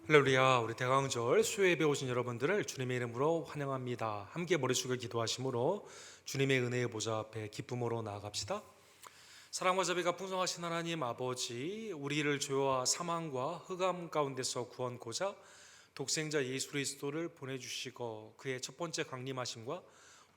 할렐루야. 우리 대강절 수요예배 오신 여러분들을 주님의 이름으로 환영합니다. 함께 머리 숙여 기도하심으로 주님의 은혜의 보좌 앞에 기쁨으로 나아갑시다. 사랑과 자비가 풍성하신 하나님 아버지, 우리를 죄와 사망과 흑암 가운데서 구원고자 독생자 예수 그리스도를 보내주시고 그의 첫 번째 강림하심과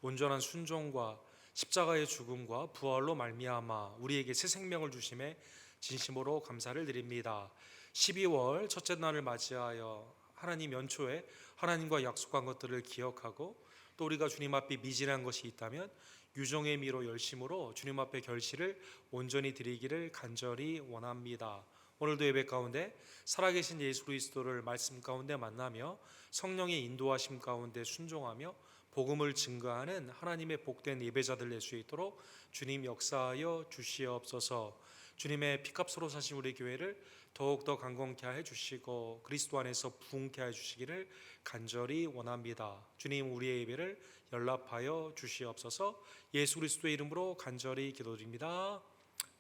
온전한 순종과 십자가의 죽음과 부활로 말미암아 우리에게 새 생명을 주심에 진심으로 감사를 드립니다. 12월 첫째 날을 맞이하여 하나님 연초에 하나님과 약속한 것들을 기억하고 또 우리가 주님 앞에 미진한 것이 있다면 유종의 미로 열심으로 주님 앞에 결실을 온전히 드리기를 간절히 원합니다. 오늘도 예배 가운데 살아계신 예수 그리스도를 말씀 가운데 만나며 성령의 인도하심 가운데 순종하며 복음을 증거하는 하나님의 복된 예배자들 될 수 있도록 주님 역사하여 주시옵소서. 주님의 피값으로 사신 우리 교회를 더욱더 강건케 해주시고 그리스도 안에서 부흥케 해주시기를 간절히 원합니다. 주님, 우리의 예배를 연락하여 주시옵소서. 예수 그리스도의 이름으로 간절히 기도드립니다.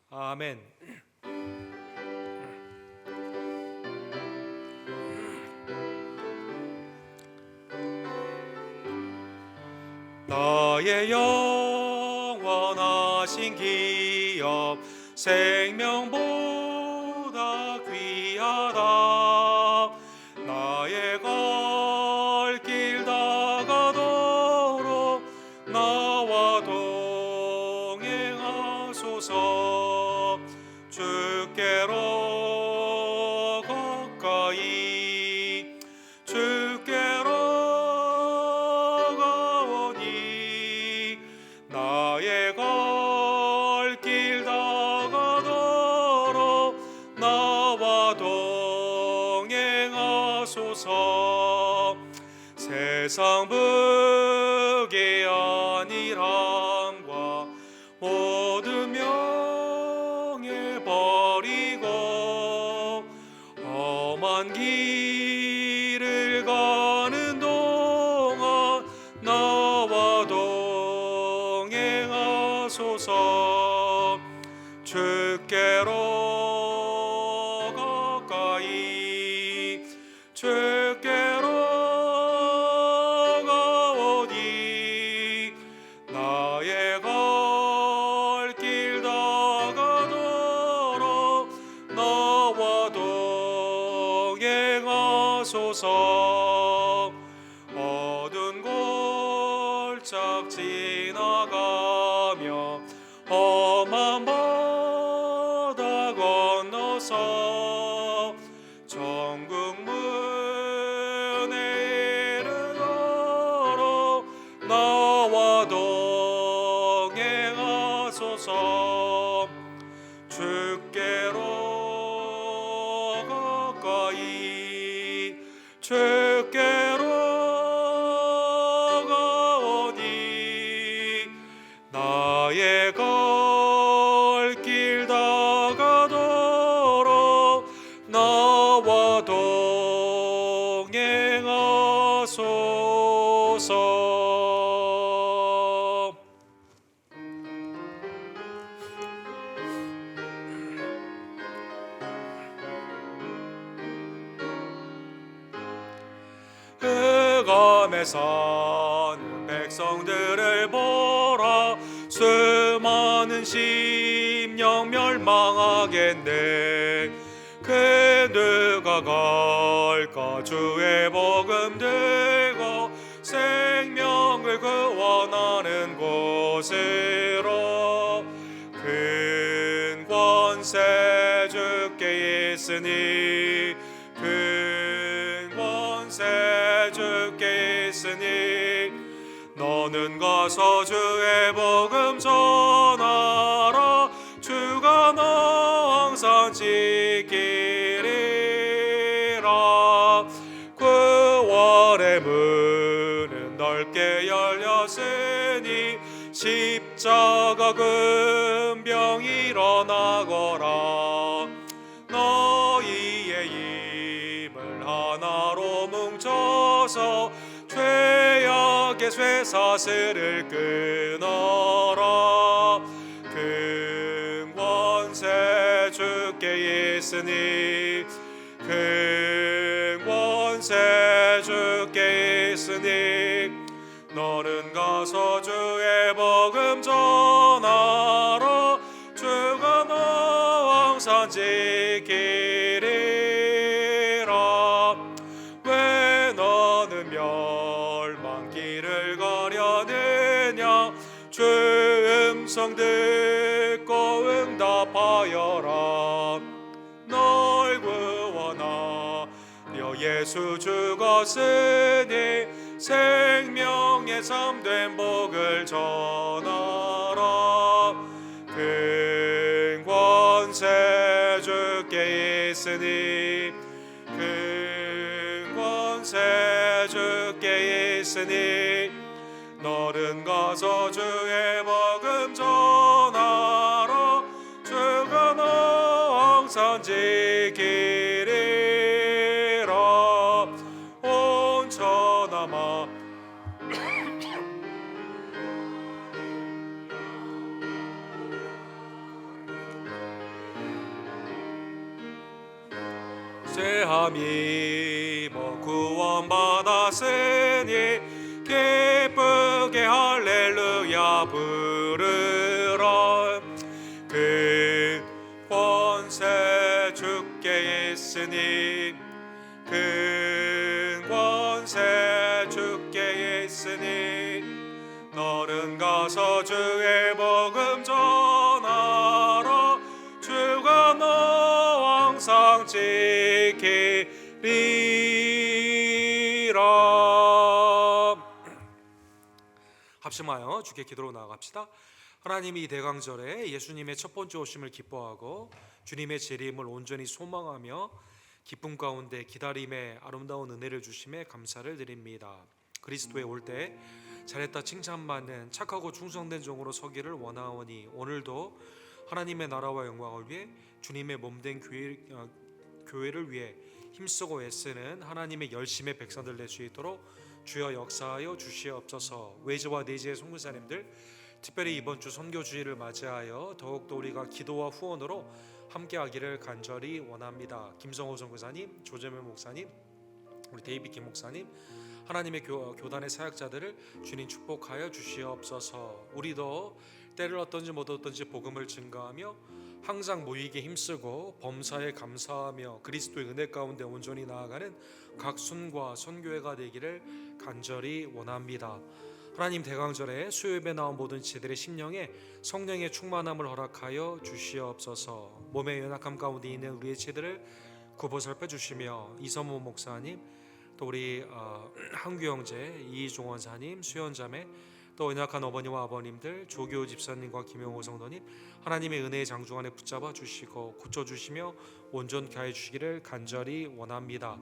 아멘. 나의 영원하신 기업 생명보다 귀하다. 나의 갈 길 다가도록 나와 동행하소서. 주께로 가까이 주께로 가오니 나의 갈 길 다가도록 나와 동행하소서. 세상 북의 안일함과 모든 명예 버리고 험한 길을 가는 동안 나와 동행하소서. 주께로 가까이 주께로 가오니 나의 갈 길 다가도록 나와 동행하소서. 어두운 골짝 지나가며 험한 바다 건너서 천국 문에 이르도록 나와 동행하소서. 주께로 가까이 주께로 가오니 나의 갈 길 다가도록 나와 동행하소서. 흑암에 사는 백성들을 보라. 수많은 심령 멸망하겠네. 그 누가 갈까? 주의 복음 들고 생명을 구원하는 곳으로. 큰 권세 주께 있으니 큰 권세 주께 있으니 너는 가서 주의 복음 전하라. 주가 너 항상 지키리라. 구원의 문은 넓게 열렸으니 십자가 군병 일어나거라. 너희의 힘을 하나로 뭉쳐서 죄악의 쇠사슬을 끊어라. 큰 권세 주께 있으니 큰 권세 권세 주께 있으니 너는 가서 주의 복음 전하라. 주가 너와 항상 지키리라. 왜 너는 멸망길을 가려느냐. 주 음성 듣고 응답하여라. 널 구원하려 예수 죽었으니 생명의 참된 복을 전하라. 큰 권세 주께 있으니 큰 권세 주께 있으니 너는 가서 주의 복음 전하라. 주가 너 항상 지키리라. 온 천하마 죄함이 구원받았으니 기쁘게 할렐루야 부르라. 그 권세 주께 있으니 그 권세 주께 있으니 너는 가서 주의 복음 전하라. 주가 너 항상 지키리라. 합심하여 주께 기도로 나아갑시다. 하나님이 이 대강절에 예수님의 첫 번째 오심을 기뻐하고 주님의 재림을 온전히 소망하며 기쁨 가운데 기다림의 아름다운 은혜를 주심에 감사를 드립니다. 그리스도에 올 때 잘했다 칭찬받는 착하고 충성된 종으로 서기를 원하오니 오늘도 하나님의 나라와 영광을 위해 주님의 몸된 교회를 위해 힘쓰고 애쓰는 하나님의 열심의 백성들 될 수 있도록 주여 역사하여 주시옵소서. 외지와 내지의 선교사님들, 특별히 이번 주 선교주의를 맞이하여 더욱더 우리가 기도와 후원으로 함께하기를 간절히 원합니다. 김성호 선교사님, 조재명 목사님, 우리 데이비 김 목사님, 하나님의 교단의 사역자들을 주님 축복하여 주시옵소서. 우리도 때를 어떤지 못 어떤지 복음을 증거하며 항상 모이기에 힘쓰고 범사에 감사하며 그리스도의 은혜 가운데 온전히 나아가는 각순과 선교회가 되기를 간절히 원합니다. 하나님 대강절에 수요예배 나온 모든 지들의 심령에 성령의 충만함을 허락하여 주시옵소서. 몸의 연약함 가운데 있는 우리의 지들을 굽어 살펴 주시며 이선모 목사님, 또 우리 한규 형제, 이종원 사님, 수연자매, 또 연약한 어머니와 아버님들, 조교 집사님과 김영호 성도님, 하나님의 은혜의 장중 안에 붙잡아 주시고 고쳐주시며 온전케 하여 주시기를 간절히 원합니다.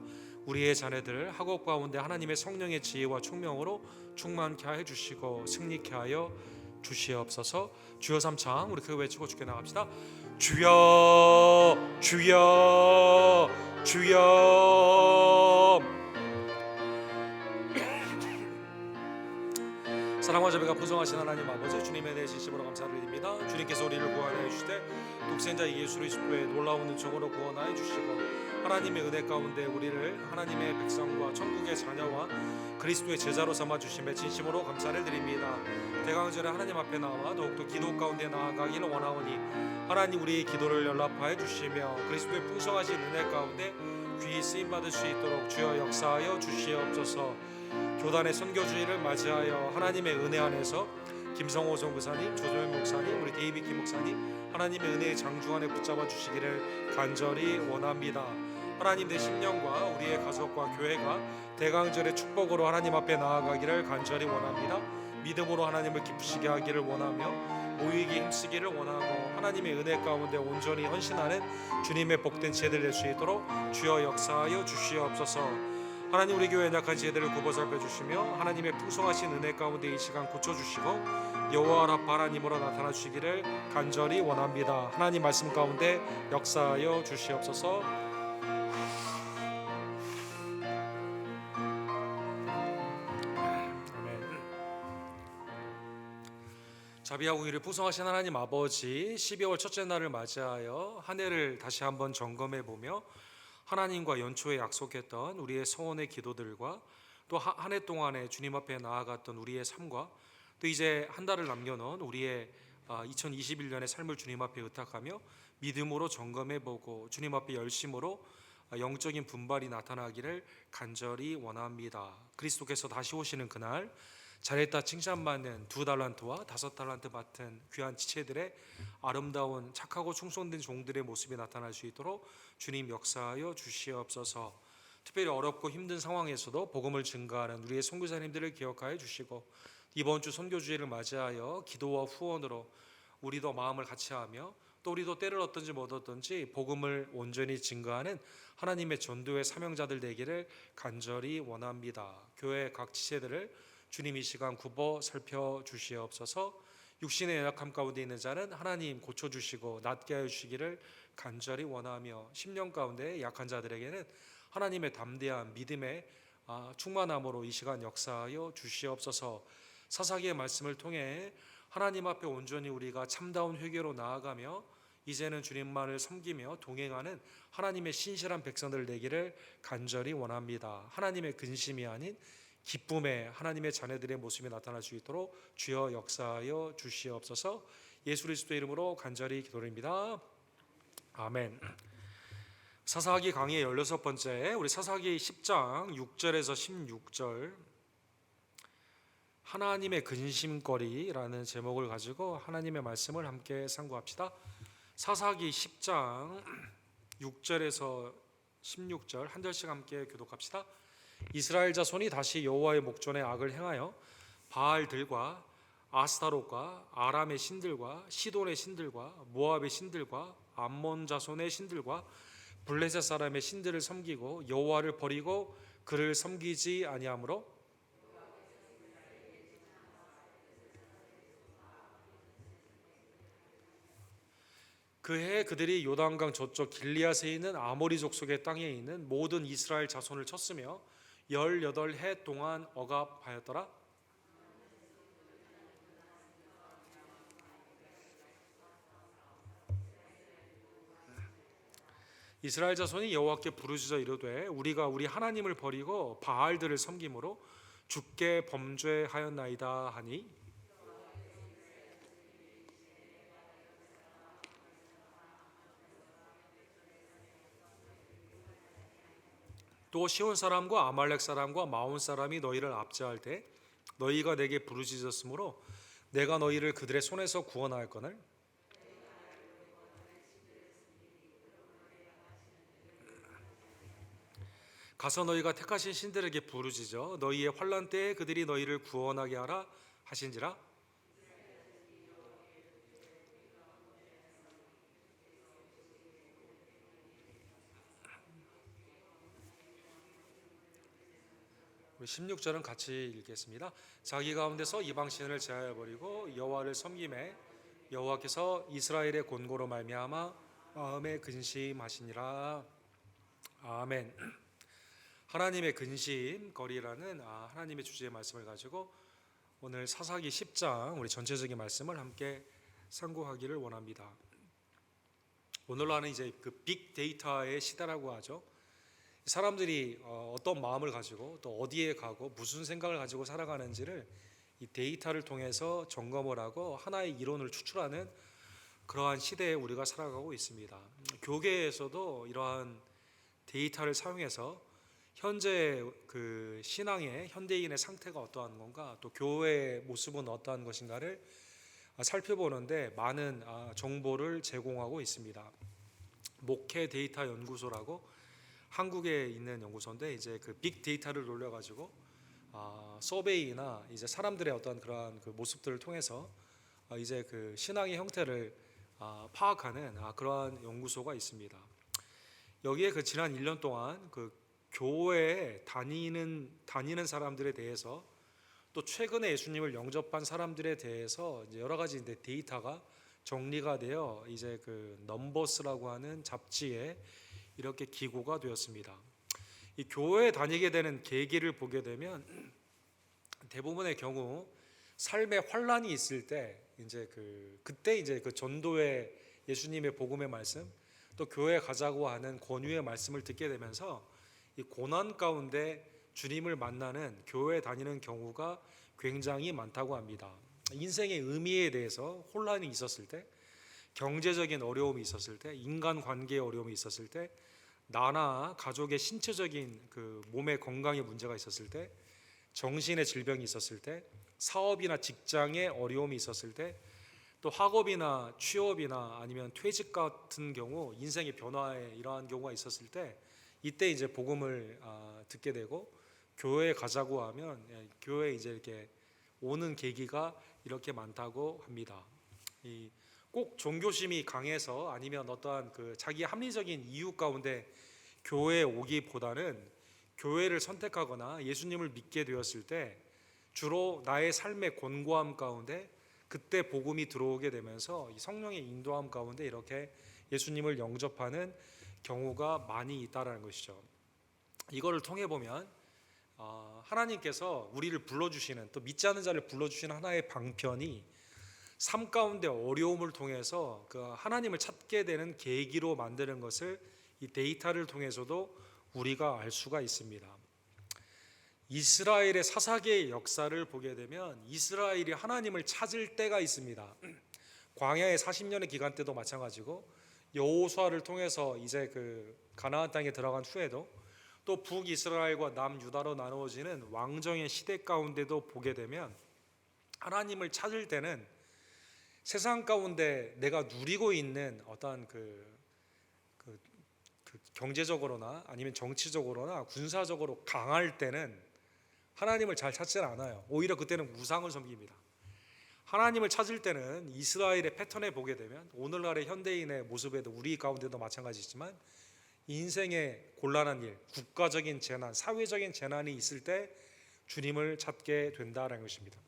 우리의 자녀들 학업 가운데 하나님의 성령의 지혜와 총명으로 충만케 하여 주시고 승리케 하여 주시옵소서. 주여 삼창 우리 크게 외치고 주께 나갑시다. 주여 주여 주여. 사랑과 자비가 풍성하신 하나님 아버지, 주님의 은혜 진심으로 감사드립니다. 주님께서 우리를 구원하여 주시되 독생자 예수 그리스도의 놀라운 은총으로 구원하여 주시고 하나님의 은혜 가운데 우리를 하나님의 백성과 천국의 자녀와 그리스도의 제자로 삼아 주심에 진심으로 감사를 드립니다. 대강절에 하나님 앞에 나와 더욱더 기도 가운데 나아가기를 원하오니 하나님 우리의 기도를 연락하여 주시며 그리스도의 풍성하신 은혜 가운데 귀히 쓰임 받을 수 있도록 주여 역사하여 주시옵소서. 교단의 선교주의를 맞이하여 하나님의 은혜 안에서 김성호 선교사님, 조정현 목사님, 우리 데이비 김 목사님 하나님의 은혜의 장중 안에 붙잡아 주시기를 간절히 원합니다. 하나님 내 심령과 우리의 가족과 교회가 대강절의 축복으로 하나님 앞에 나아가기를 간절히 원합니다. 믿음으로 하나님을 기쁘시게 하기를 원하며 모이기 힘쓰기를 원하고 하나님의 은혜 가운데 온전히 헌신하는 주님의 복된 제들 될 수 있도록 주여 역사하여 주시옵소서. 하나님 우리 교회 연약한 지혜들을 굽어 살펴주시며 하나님의 풍성하신 은혜 가운데 이 시간 고쳐주시고 여호와 라파 하나님으로 나타나 주시기를 간절히 원합니다. 하나님 말씀 가운데 역사하여 주시옵소서. 아멘. 자비하고 공의를 풍성하신 하나님 아버지, 12월 첫째 날을 맞이하여 한 해를 다시 한번 점검해 보며 하나님과 연초에 약속했던 우리의 소원의 기도들과 또 한 해 동안에 주님 앞에 나아갔던 우리의 삶과 또 이제 한 달을 남겨놓은 우리의 2021년의 삶을 주님 앞에 의탁하며 믿음으로 점검해보고 주님 앞에 열심으로 영적인 분발이 나타나기를 간절히 원합니다. 그리스도께서 다시 오시는 그날 잘했다 칭찬받는 2달란트와 5달란트 맡은 귀한 지체들의 아름다운 착하고 충성된 종들의 모습이 나타날 수 있도록 주님 역사하여 주시옵소서. 특별히 어렵고 힘든 상황에서도 복음을 증거하는 우리의 선교사님들을 기억하여 주시고 이번 주 선교주일을 맞이하여 기도와 후원으로 우리도 마음을 같이하며 또 우리도 때를 얻든지 못 얻든지 복음을 온전히 증거하는 하나님의 전도의 사명자들 되기를 간절히 원합니다. 교회 각 지체들을 주님 이 시간 굽어 살펴주시옵소서. 육신의 연약함 가운데 있는 자는 하나님 고쳐주시고 낫게 하여 주시기를 간절히 원하며 10년 가운데 약한 자들에게는 하나님의 담대한 믿음의 충만함으로 이 시간 역사하여 주시옵소서. 사사기의 말씀을 통해 하나님 앞에 온전히 우리가 참다운 회개로 나아가며 이제는 주님만을 섬기며 동행하는 하나님의 신실한 백성들 되기를 간절히 원합니다. 하나님의 근심이 아닌 기쁨의 하나님의 자녀들의 모습이 나타날 수 있도록 주여 역사하여 주시옵소서. 예수 그리스도의 이름으로 간절히 기도드립니다. 아멘. 사사기 강의 16번째 우리 사사기 10장 6절에서 16절 하나님의 근심거리라는 제목을 가지고 하나님의 말씀을 함께 상고합시다. 사사기 10장 6절에서 16절 한 절씩 함께 교독합시다. 이스라엘 자손이 다시 여호와의 목전에 악을 행하여 바알들과 아스타롯과 아람의 신들과 시돈의 신들과 모압의 신들과 암몬 자손의 신들과 블레셋 사람의 신들을 섬기고 여호와를 버리고 그를 섬기지 아니하므로 그해 그들이 요단강 저쪽 길리앗에 있는 아모리 족속의 땅에 있는 모든 이스라엘 자손을 쳤으며 18해 동안 억압하였더라. 이스라엘 자손이 여호와께 부르짖어 이르되 우리가 우리 하나님을 버리고 바알들을 섬김으로 주께 범죄하였나이다 하니 또 시온 사람과 아말렉 사람과 마온 사람이 너희를 압제할 때 너희가 내게 부르짖었으므로 내가 너희를 그들의 손에서 구원하였거늘 가서 너희가 택하신 신들에게 부르짖어 너희의 환난 때에 그들이 너희를 구원하게 하라 하신지라. 우리 16절은 같이 읽겠습니다. 자기 가운데서 이방 신을 제하여 버리고 여호와를 섬김에 여호와께서 이스라엘의 곤고로 말미암아 마음에 근심하시니라. 아멘. 하나님의 근심거리라는 하나님의 주제의 말씀을 가지고 오늘 사사기 10장 우리 전체적인 말씀을 함께 상고하기를 원합니다. 오늘날은 이제 그 빅데이터의 시대라고 하죠. 사람들이 어떤 마음을 가지고 또 어디에 가고 무슨 생각을 가지고 살아가는지를 이 데이터를 통해서 점검을 하고 하나의 이론을 추출하는 그러한 시대에 우리가 살아가고 있습니다. 교계에서도 이러한 데이터를 사용해서 현재 그 신앙의 현대인의 상태가 어떠한 건가 또 교회의 모습은 어떠한 것인가를 살펴보는데 많은 정보를 제공하고 있습니다. 목회 데이터 연구소라고 한국에 있는 연구소인데 이제 그 빅데이터를 돌려가지고 서베이나 이제 사람들의 어떤 그러한 그 모습들을 통해서 이제 그 신앙의 형태를 파악하는 그러한 연구소가 있습니다. 여기에 그 지난 1년 동안 그 교회에 다니는 사람들에 대해서 또 최근에 예수님을 영접한 사람들에 대해서 이제 여러 가지 데이터가 정리가 되어 이제 그 넘버스라고 하는 잡지에 이렇게 기고가 되었습니다. 이 교회에 다니게 되는 계기를 보게 되면 대부분의 경우 삶의 환란이 있을 때 이제 그때 이제 그 전도의 예수님의 복음의 말씀 또 교회 가자고 하는 권유의 말씀을 듣게 되면서 이 고난 가운데 주님을 만나는 교회 다니는 경우가 굉장히 많다고 합니다. 인생의 의미에 대해서 혼란이 있었을 때, 경제적인 어려움이 있었을 때, 인간관계의 어려움이 있었을 때, 나나 가족의 신체적인 그 몸의 건강의 문제가 있었을 때, 정신의 질병이 있었을 때, 사업이나 직장의 어려움이 있었을 때, 또 학업이나 취업이나 아니면 퇴직 같은 경우 인생의 변화에 이러한 경우가 있었을 때, 이때 이제 복음을 듣게 되고 교회에 가자고 하면 교회에 이제 이렇게 오는 계기가 이렇게 많다고 합니다. 꼭 종교심이 강해서 아니면 어떠한 그 자기 합리적인 이유 가운데 교회에 오기보다는 교회를 선택하거나 예수님을 믿게 되었을 때 주로 나의 삶의 곤고함 가운데 그때 복음이 들어오게 되면서 성령의 인도함 가운데 이렇게 예수님을 영접하는 경우가 많이 있다라는 것이죠. 이거를 통해 보면 하나님께서 우리를 불러주시는, 또 믿지 않는 자를 불러주시는 하나의 방편이 삶 가운데 어려움을 통해서 그 하나님을 찾게 되는 계기로 만드는 것을 이 데이터를 통해서도 우리가 알 수가 있습니다. 이스라엘의 사사계의 역사를 보게 되면 이스라엘이 하나님을 찾을 때가 있습니다. 광야의 40년의 기간 때도 마찬가지고 여호수아를 통해서 이제 그 가나안 땅에 들어간 후에도 또 북이스라엘과 남유다로 나누어지는 왕정의 시대 가운데도 보게 되면 하나님을 찾을 때는 세상 가운데 내가 누리고 있는 어떤 그 경제적으로나 아니면 정치적으로나 군사적으로 강할 때는 하나님을 잘 찾지 않아요. 오히려 그때는 우상을 섬깁니다. 하나님을 찾을 때는 이스라엘의 패턴에 보게 되면 오늘날의 현대인의 모습에도 우리 가운데도 마찬가지지만 인생의 곤란한 일, 국가적인 재난, 사회적인 재난이 있을 때 주님을 찾게 된다는 것입니다.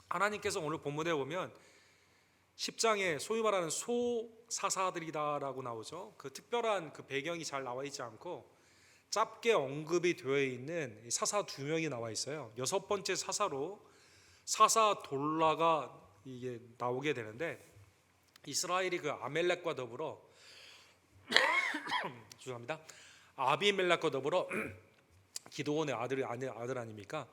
하나님께서 오늘 본문에 보면 10장에 소위 말하는 소사사들이다라고 나오죠. 그 특별한 그 배경이 잘 나와 있지 않고 짧게 언급이 되어 있는 사사 2명이 나와 있어요. 6번째 사사로 사사 돌라가 이게 나오게 되는데 이스라엘이 그 아멜렉과 더불어 죄송합니다. 아비멜렉과 더불어 기드온의 아들 아닙니까?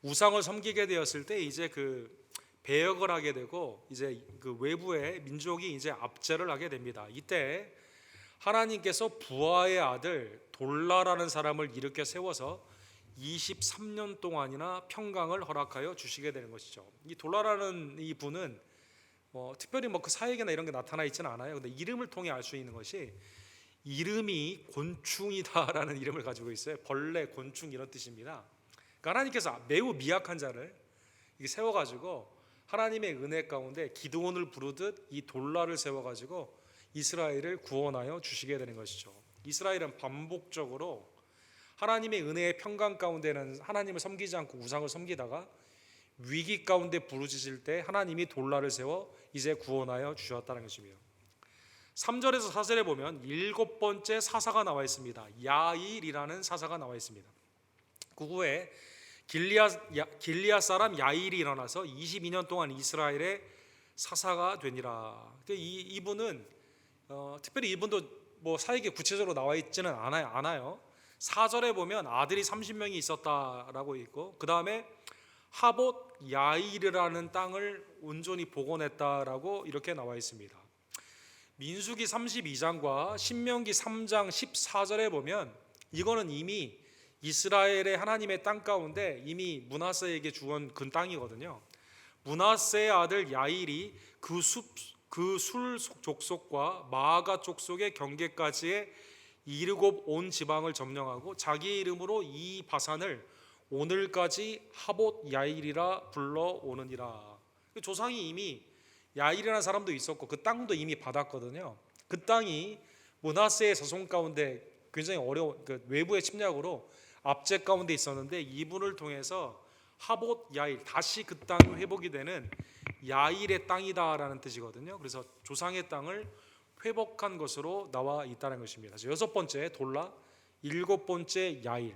우상을 섬기게 되었을 때 이제 그 배역을 하게 되고 이제 그 외부의 민족이 이제 압제를 하게 됩니다. 이때 하나님께서 부하의 아들 돌라라는 사람을 일으켜 세워서 23년 동안이나 평강을 허락하여 주시게 되는 것이죠. 이 돌라라는 이 분은 특별히 그 사역이나 이런 게 나타나 있지는 않아요. 근데 이름을 통해 알 수 있는 것이 이름이 곤충이다라는 이름을 가지고 있어요. 벌레, 곤충 이런 뜻입니다. 그러니까 하나님께서 매우 미약한 자를 세워가지고 하나님의 은혜 가운데 기드온을 부르듯 이 돌라를 세워가지고 이스라엘을 구원하여 주시게 되는 것이죠. 이스라엘은 반복적으로 하나님의 은혜의 평강 가운데는 하나님을 섬기지 않고 우상을 섬기다가 위기 가운데 부르짖을 때 하나님이 돌라를 세워 이제 구원하여 주셨다는 것입니다. 3절에서 4절에 보면 7번째 사사가 나와 있습니다. 야일이라는 사사가 나와 있습니다. 그 후에 길리앗 사람 야일이 일어나서 22년 동안 이스라엘의 사사가 되니라. 이분은 특별히 이분도 사역에 구체적으로 나와 있지는 않아요. 4절에 보면 아들이 30명이 있었다라고 있고 그 다음에 하봇 야일이라는 땅을 온전히 복원했다라고 이렇게 나와 있습니다. 민수기 32장과 신명기 3장 14절에 보면 이거는 이미 이스라엘의 하나님의 땅 가운데 이미 므낫세에게 주온 그 땅이거든요. 므낫세의 아들 야일이 그 술 족속과 마아가 족속의 경계까지의 이르곱 온 지방을 점령하고 자기 이름으로 이 바산을 오늘까지 하봇 야일이라 불러오느니라. 조상이 이미 야일이라는 사람도 있었고 그 땅도 이미 받았거든요. 그 땅이 므낫세의 자손 가운데 굉장히 어려운 외부의 침략으로 압제 가운데 있었는데 이분을 통해서 하봇 야일 다시 그 땅이 회복이 되는 야일의 땅이다라는 뜻이거든요. 그래서 조상의 땅을 회복한 것으로 나와 있다는 것입니다. 그래서 6번째 돌라, 7번째 야일,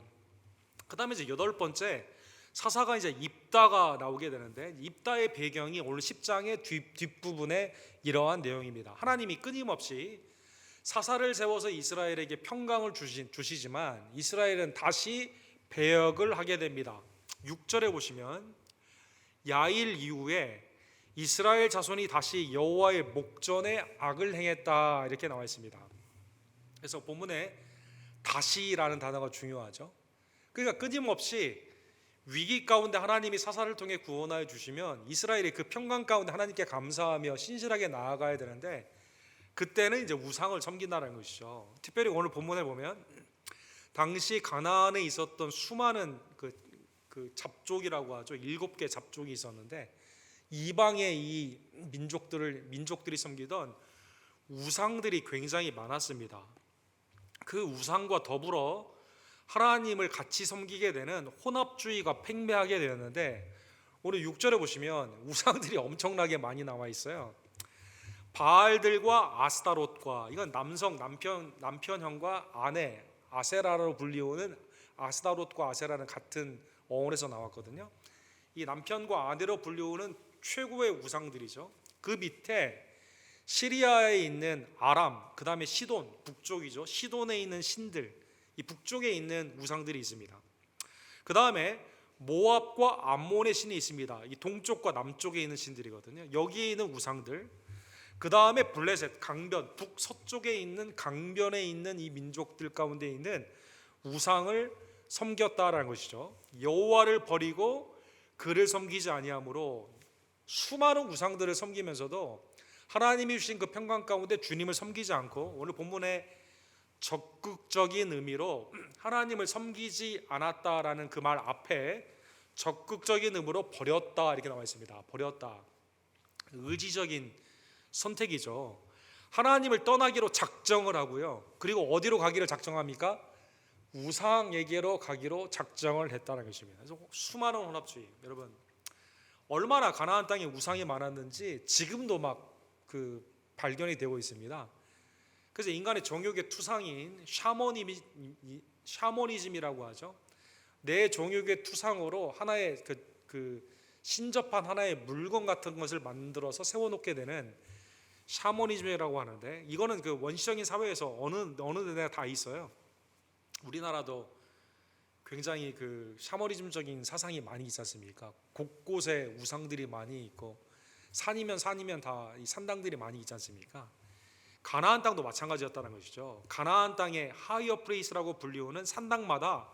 그 다음에 이제 8번째 사사가 이제 입다가 나오게 되는데 입다의 배경이 오늘 10장의 뒷부분에 이러한 내용입니다. 하나님이 끊임없이 사사를 세워서 이스라엘에게 평강을 주시지만 이스라엘은 다시 배역을 하게 됩니다. 6절에 보시면 야일 이후에 이스라엘 자손이 다시 여호와의 목전에 악을 행했다 이렇게 나와 있습니다. 그래서 본문에 다시라는 단어가 중요하죠. 그러니까 끊임없이 위기 가운데 하나님이 사사를 통해 구원하여 주시면 이스라엘이 그 평강 가운데 하나님께 감사하며 신실하게 나아가야 되는데 그때는 이제 우상을 섬긴다는 것이죠. 특별히 오늘 본문에 보면 당시 가나안에 있었던 수많은 그 잡족이라고 하죠. 7개 잡족이 있었는데 이방의 이 민족들이 섬기던 우상들이 굉장히 많았습니다. 그 우상과 더불어 하나님을 같이 섬기게 되는 혼합주의가 팽배하게 되었는데 오늘 6절에 보시면 우상들이 엄청나게 많이 나와 있어요. 바알들과 아스타롯과, 이건 남편형과 아내 아세라로 불리우는 아스타롯과 아세라는 같은 어원에서 나왔거든요. 이 남편과 아내로 불리우는 최고의 우상들이죠. 그 밑에 시리아에 있는 아람, 그 다음에 시돈, 북쪽이죠. 시돈에 있는 신들, 이 북쪽에 있는 우상들이 있습니다. 그 다음에 모압과 암몬의 신이 있습니다. 이 동쪽과 남쪽에 있는 신들이거든요. 여기에 있는 우상들. 그 다음에 블레셋, 강변, 북서쪽에 있는 강변에 있는 이 민족들 가운데 있는 우상을 섬겼다라는 것이죠. 여호와를 버리고 그를 섬기지 아니하므로 수많은 우상들을 섬기면서도 하나님이 주신 그 평강 가운데 주님을 섬기지 않고, 오늘 본문에 적극적인 의미로 하나님을 섬기지 않았다라는 그 말 앞에 적극적인 의미로 버렸다 이렇게 나와 있습니다. 버렸다, 의지적인 선택이죠. 하나님을 떠나기로 작정을 하고요. 그리고 어디로 가기를 작정합니까? 우상에게로 가기로 작정을 했다는 것입니다. 그래서 수많은 혼합주의, 여러분 얼마나 가나안 땅에 우상이 많았는지 지금도 막 발견이 되고 있습니다. 그래서 인간의 정욕의 투상인 샤머니즘이라고 하죠. 내 정욕의 투상으로 하나의 신접한 하나의 물건 같은 것을 만들어서 세워놓게 되는 샤머니즘이라고 하는데, 이거는 그 원시적인 사회에서 어느 데나 다 있어요. 우리나라도 굉장히 그 샤머니즘적인 사상이 많이 있지 않습니까? 곳곳에 우상들이 많이 있고 산이면 다 이 산당들이 많이 있지 않습니까? 가나안 땅도 마찬가지였다는 것이죠. 가나안 땅의 하이어 플레이스라고 불리우는 산당마다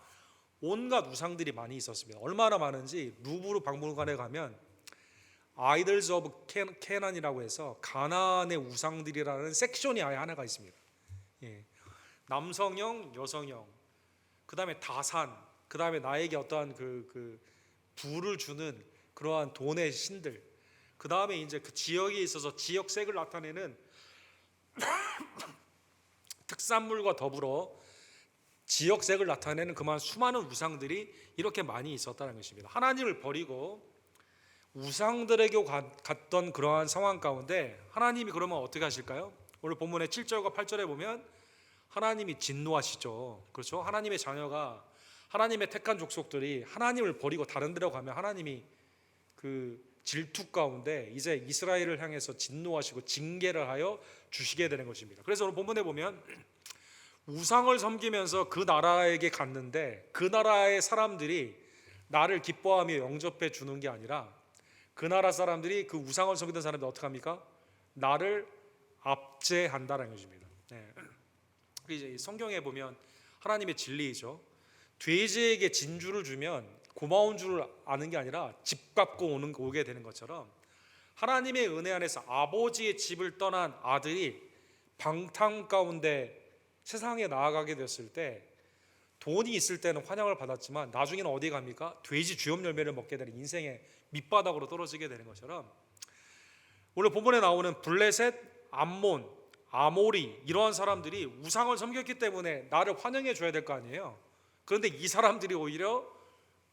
온갖 우상들이 많이 있었습니다. 얼마나 많은지 루브르 박물관에 가면 아이돌즈 오브 캐난이라고 해서 가나안의 우상들이라는 섹션이 아예 하나가 있습니다. 예. 남성형, 여성형, 그 다음에 다산, 그 다음에 나에게 어떠한 부를 주는 그러한 돈의 신들, 그 다음에 이제 그 지역에 있어서 지역색을 나타내는 특산물과 더불어 지역색을 나타내는 그만 수많은 우상들이 이렇게 많이 있었다는 것입니다. 하나님을 버리고 우상들에게 갔던 그러한 상황 가운데 하나님이 그러면 어떻게 하실까요? 오늘 본문의 7절과 8절에 보면 하나님이 진노하시죠. 그렇죠? 하나님의 자녀가, 하나님의 택한 족속들이 하나님을 버리고 다른 데로 가면 하나님이 그 질투 가운데 이제 이스라엘을 향해서 진노하시고 징계를 하여 주시게 되는 것입니다. 그래서 오늘 본문에 보면 우상을 섬기면서 그 나라에게 갔는데 그 나라의 사람들이 나를 기뻐하며 영접해 주는 게 아니라 그 나라 사람들이 그 우상을 섬기던 사람들 어떻게 합니까? 나를 압제한다는 것입니다. 네. 이제 성경에 보면 하나님의 진리이죠. 돼지에게 진주를 주면 고마운 줄 아는 게 아니라 집 갖고 오게 되는 것처럼 하나님의 은혜 안에서 아버지의 집을 떠난 아들이 방탕 가운데 세상에 나아가게 됐을 때 돈이 있을 때는 환영을 받았지만 나중에는 어디 갑니까? 돼지 주염 열매를 먹게 되는 인생의 밑바닥으로 떨어지게 되는 것처럼 오늘 본문에 나오는 블레셋, 암몬, 아모리 이러한 사람들이 우상을 섬겼기 때문에 나를 환영해 줘야 될 거 아니에요. 그런데 이 사람들이 오히려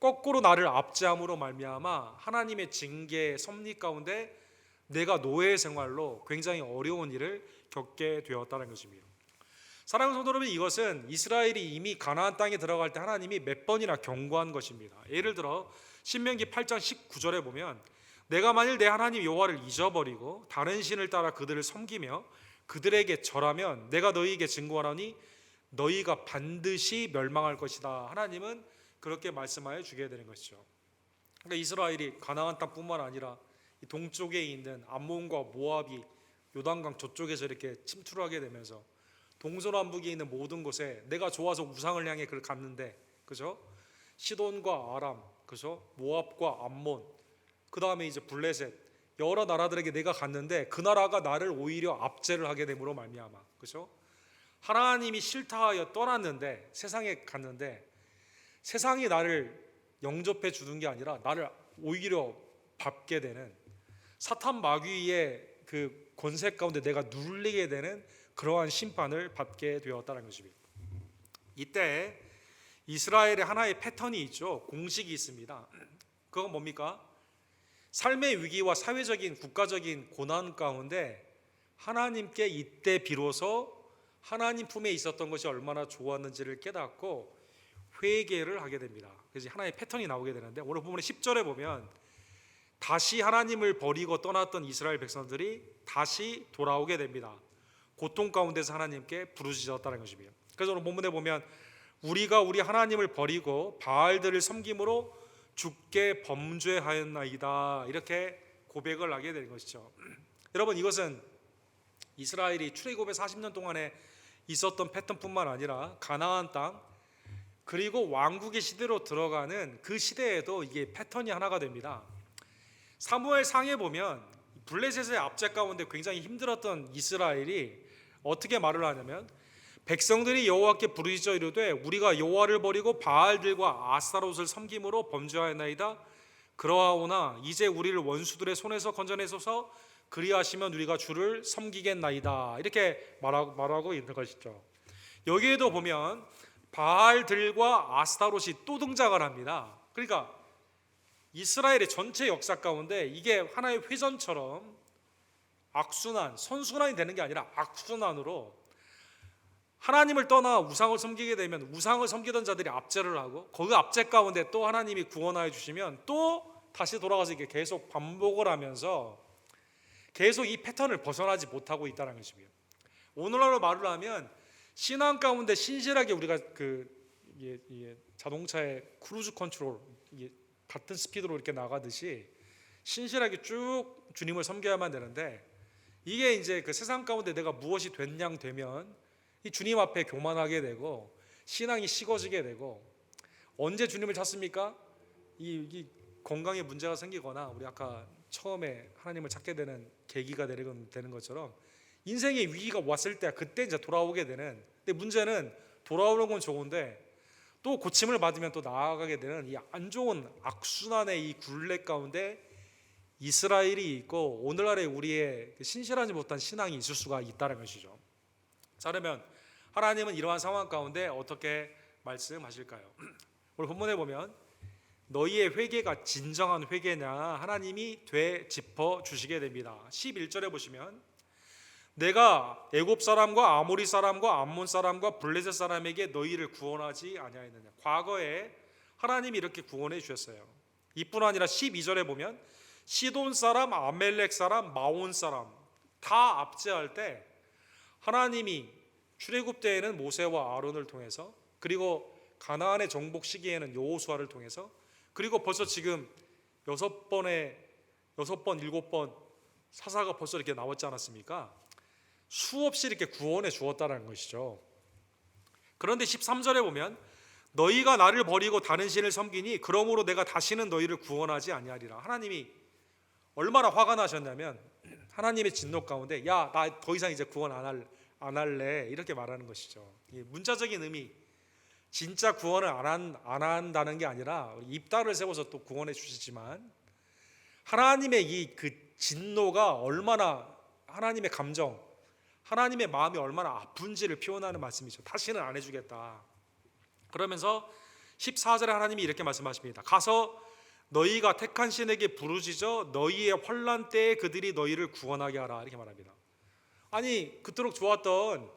거꾸로 나를 압제함으로 말미암아 하나님의 징계 섭리 가운데 내가 노예 생활로 굉장히 어려운 일을 겪게 되었다는 것입니다. 사랑하는 성도 여러분, 이것은 이스라엘이 이미 가나안 땅에 들어갈 때 하나님이 몇 번이나 경고한 것입니다. 예를 들어 신명기 8장 19절에 보면 내가 만일 내 하나님 여호와를 잊어버리고 다른 신을 따라 그들을 섬기며 그들에게 절하면 내가 너희에게 증거하노니 너희가 반드시 멸망할 것이다. 하나님은 그렇게 말씀하여 주게 되는 것이죠. 그러니까 이스라엘이 가나안 땅뿐만 아니라 이 동쪽에 있는 암몬과 모압이 요단강 저쪽에서 이렇게 침투를 하게 되면서 동서남북에 있는 모든 곳에 내가 좋아서 우상을 향해 그를 갔는데, 그죠? 시돈과 아람, 그죠? 모압과 암몬, 그 다음에 이제 블레셋, 여러 나라들에게 내가 갔는데 그 나라가 나를 오히려 압제를 하게 됨으로 말미암아, 그죠? 하나님이 싫다하여 떠났는데, 세상에 갔는데 세상이 나를 영접해 주는 게 아니라 나를 오히려 밟게 되는, 사탄 마귀의 그 권세 가운데 내가 눌리게 되는 그러한 심판을 받게 되었다는 것입니다. 이때 이스라엘의 하나의 패턴이 있죠. 공식이 있습니다. 그건 뭡니까? 삶의 위기와 사회적인 국가적인 고난 가운데 하나님께 이때 비로소 하나님 품에 있었던 것이 얼마나 좋았는지를 깨닫고 회개를 하게 됩니다. 그래서 하나의 패턴이 나오게 되는데, 오늘 본문의 10절에 보면 다시 하나님을 버리고 떠났던 이스라엘 백성들이 다시 돌아오게 됩니다. 고통 가운데서 하나님께 부르짖었다는 것입니다. 그래서 오늘 본문에 보면 우리가 우리 하나님을 버리고 바알들을 섬김으로 주께 범죄하였나이다, 이렇게 고백을 하게 되는 것이죠. 여러분, 이것은 이스라엘이 출애굽의 40년 동안에 있었던 패턴뿐만 아니라 가나안 땅 그리고 왕국의 시대로 들어가는 그 시대에도 이게 패턴이 하나가 됩니다. 사무엘 상에 보면 블레셋의 압제 가운데 굉장히 힘들었던 이스라엘이 어떻게 말을 하냐면, 백성들이 여호와께 부르짖어 이르되 우리가 여호와를 버리고 바알들과 아스타롯을 섬김으로 범죄하였나이다. 그러하오나 이제 우리를 원수들의 손에서 건져내소서, 그리하시면 우리가 주를 섬기겠나이다, 이렇게 말하고 있는 것이죠. 여기에도 보면 바알들과 아스타롯이 또 등장을 합니다. 그러니까 이스라엘의 전체 역사 가운데 이게 하나의 회전처럼 악순환, 선순환이 되는 게 아니라 악순환으로 하나님을 떠나 우상을 섬기게 되면 우상을 섬기던 자들이 압제를 하고, 그 압제 가운데 또 하나님이 구원하여 주시면 또 다시 돌아가서 이게 계속 반복을 하면서 계속 이 패턴을 벗어나지 못하고 있다는 것이고요. 오늘날로 말을 하면 신앙 가운데 신실하게 우리가 자동차의 크루즈 컨트롤 같은 스피드로 이렇게 나가듯이 신실하게 쭉 주님을 섬겨야만 되는데, 이게 이제 그 세상 가운데 내가 무엇이 된양 되면 이 주님 앞에 교만하게 되고 신앙이 식어지게 되고, 언제 주님을 찾습니까? 이 건강에 문제가 생기거나 우리 아까 처음에 하나님을 찾게 되는 계기가 되는 것처럼 인생의 위기가 왔을 때 그때 이제 돌아오게 되는. 근데 문제는 돌아오는 건 좋은데 또 고침을 받으면 또 나아가게 되는 이 안 좋은 악순환의 이 굴레 가운데 이스라엘이 있고 오늘날의 우리의 신실하지 못한 신앙이 있을 수가 있다는 것이죠. 자, 그러면 하나님은 이러한 상황 가운데 어떻게 말씀하실까요? 오늘 본문에 보면 너희의 회개가 진정한 회개냐 하나님이 되짚어 주시게 됩니다. 11절에 보시면 내가 애굽 사람과 아모리 사람과 암몬 사람과 블레셋 사람에게 너희를 구원하지 아니하였느냐. 과거에 하나님이 이렇게 구원해 주셨어요. 이뿐 아니라 12절에 보면 시돈 사람, 아멜렉 사람, 마온 사람 다 압제할 때 하나님이 출애굽 때에는 모세와 아론을 통해서, 그리고 가나안의 정복 시기에는 여호수아를 통해서, 그리고 벌써 지금 6번, 7번 사사가 벌써 이렇게 나왔지 않았습니까? 수없이 이렇게 구원해 주었다는 것이죠. 그런데 13절에 보면 너희가 나를 버리고 다른 신을 섬기니 그러므로 내가 다시는 너희를 구원하지 아니하리라. 하나님이 얼마나 화가 나셨냐면 하나님의 진노 가운데 야, 나 더 이상 이제 구원 안 할래, 이렇게 말하는 것이죠. 문자적인 의미, 진짜 구원을 안 한다는 게 아니라 입다를 세워서 또 구원해 주시지만 하나님의 이 그 진노가 얼마나, 하나님의 감정, 하나님의 마음이 얼마나 아픈지를 표현하는 말씀이죠. 다시는 안 해주겠다. 그러면서 14절에 하나님이 이렇게 말씀하십니다. 가서 너희가 택한 신에게 부르짖어 너희의 환난 때에 그들이 너희를 구원하게 하라, 이렇게 말합니다. 아니, 그토록 좋았던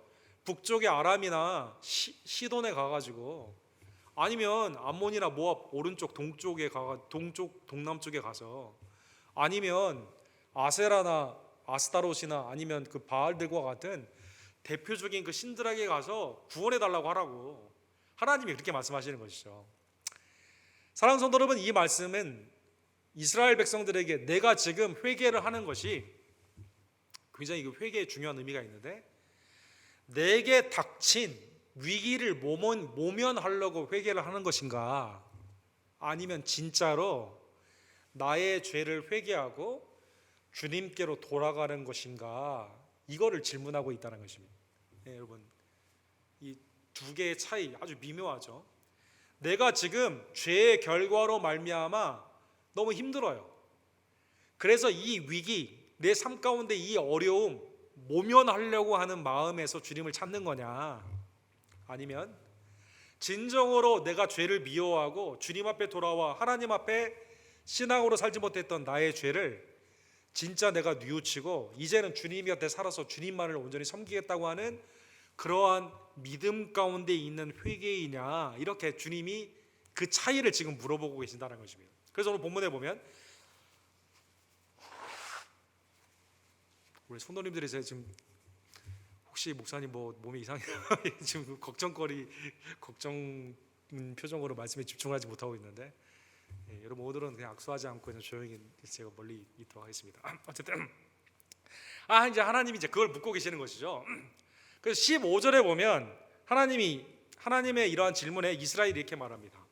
북쪽의 아람이나 시돈에 가가지고, 아니면 암몬이나 모압 오른쪽 동남쪽에 가서, 아니면 아세라나 아스타롯이나 아니면 그 바알들과 같은 대표적인 그 신들에게 가서 구원해 달라고 하라고 하나님이 그렇게 말씀하시는 것이죠. 사랑하는 성도 여러분, 이 말씀은 이스라엘 백성들에게 내가 지금 회개를 하는 것이 굉장히 그 회개에 중요한 의미가 있는데, 내게 닥친 위기를 모면하려고 회개를 하는 것인가, 아니면 진짜로 나의 죄를 회개하고 주님께로 돌아가는 것인가, 이거를 질문하고 있다는 것입니다. 네, 여러분, 이 두 개의 차이 아주 미묘하죠. 내가 지금 죄의 결과로 말미암아 너무 힘들어요. 그래서 이 위기, 내 삶 가운데 이 어려움 모면하려고 하는 마음에서 주님을 찾는 거냐, 아니면 진정으로 내가 죄를 미워하고 주님 앞에 돌아와 하나님 앞에 신앙으로 살지 못했던 나의 죄를 진짜 내가 뉘우치고 이제는 주님 곁에 살아서 주님만을 온전히 섬기겠다고 하는 그러한 믿음 가운데 있는 회개이냐, 이렇게 주님이 그 차이를 지금 물어보고 계신다는 것입니다. 그래서 오늘 본문에 보면 우리 성도님들이 지금 혹시 목사님 뭐 몸이 이상해요? 지금 걱정 표정으로 말씀에 집중하지 못하고 있는데, 여러분 오늘은 그냥 악수하지 않고 그냥 조용히 제가 멀리 있도록 하겠습니다. 어쨌든 이제 하나님이 이제 그걸 묻고 계시는 것이죠. 그래서 15절에 보면 하나님의 이러한 질문에 이스라엘이 이렇게 말합니다.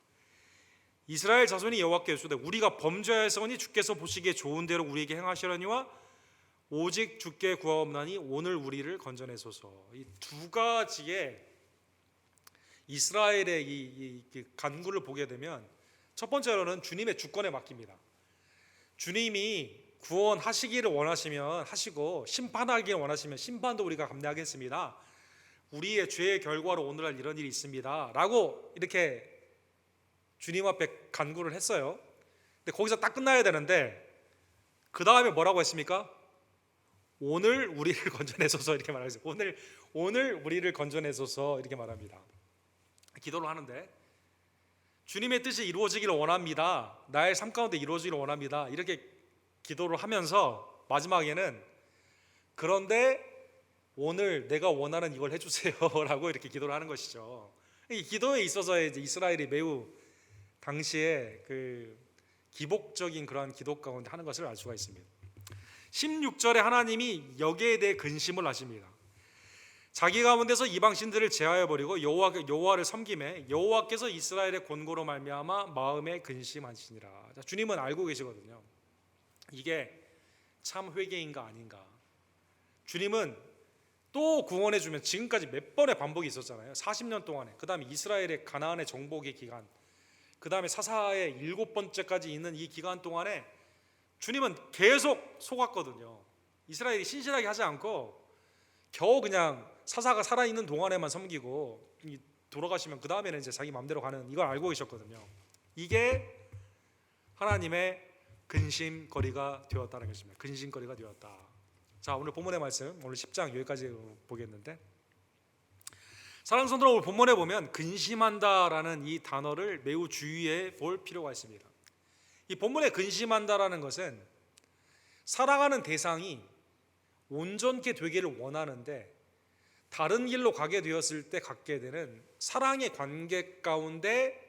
이스라엘 자손이 여호와께 여쭈되 우리가 범죄하였으니 주께서 보시기에 좋은 대로 우리에게 행하시려니와 오직 주께 구하옵나니 오늘 우리를 건져내소서. 이 두 가지의 이스라엘의 이 간구를 보게 되면, 첫 번째로는 주님의 주권에 맡깁니다. 주님이 구원하시기를 원하시면 하시고 심판하기를 원하시면 심판도 우리가 감내하겠습니다. 우리의 죄의 결과로 오늘날 이런 일이 있습니다 라고 이렇게 주님 앞에 간구를 했어요. 근데 거기서 딱 끝나야 되는데 그 다음에 뭐라고 했습니까? 오늘 우리를 건져내소서, 이렇게 말하고 있어요. 오늘 우리를 건져내소서, 이렇게 말합니다. 기도를 하는데 주님의 뜻이 이루어지기를 원합니다, 나의 삶 가운데 이루어지기를 원합니다, 이렇게 기도를 하면서 마지막에는 그런데 오늘 내가 원하는 이걸 해주세요 라고 이렇게 기도를 하는 것이죠. 이 기도에 있어서 이제 이스라엘이 매우 당시에 그 기복적인 그러한 기도 가운데 하는 것을 알 수가 있습니다. 16절에 하나님이 여기에 대해 근심을 하십니다. 자기 가운데서 이방 신들을 제하여 버리고 여호와를 섬김에 여호와께서 이스라엘의 권고로 말미암아 마음에 근심하시니라. 주님은 알고 계시거든요. 이게 참 회개인가 아닌가. 주님은 또 구원해 주면, 지금까지 몇 번의 반복이 있었잖아요. 40년 동안에. 그 다음에 이스라엘의 가나안의 정복의 기간, 그 다음에 사사의 7번째까지 있는 이 기간 동안에 주님은 계속 속았거든요. 이스라엘이 신실하게 하지 않고 겨우 그냥 사사가 살아있는 동안에만 섬기고 돌아가시면 그 다음에는 이제 자기 마음대로 가는, 이걸 알고 계셨거든요. 이게 하나님의 근심거리가 되었다는 것입니다. 근심거리가 되었다. 자, 오늘 본문의 말씀, 오늘 10장 여기까지 보겠는데, 사랑하는 성도들, 오늘 본문에 보면 근심한다라는 이 단어를 매우 주의해 볼 필요가 있습니다. 이 본문에 근심한다라는 것은 사랑하는 대상이 온전케 되기를 원하는데 다른 길로 가게 되었을 때 갖게 되는 사랑의 관계 가운데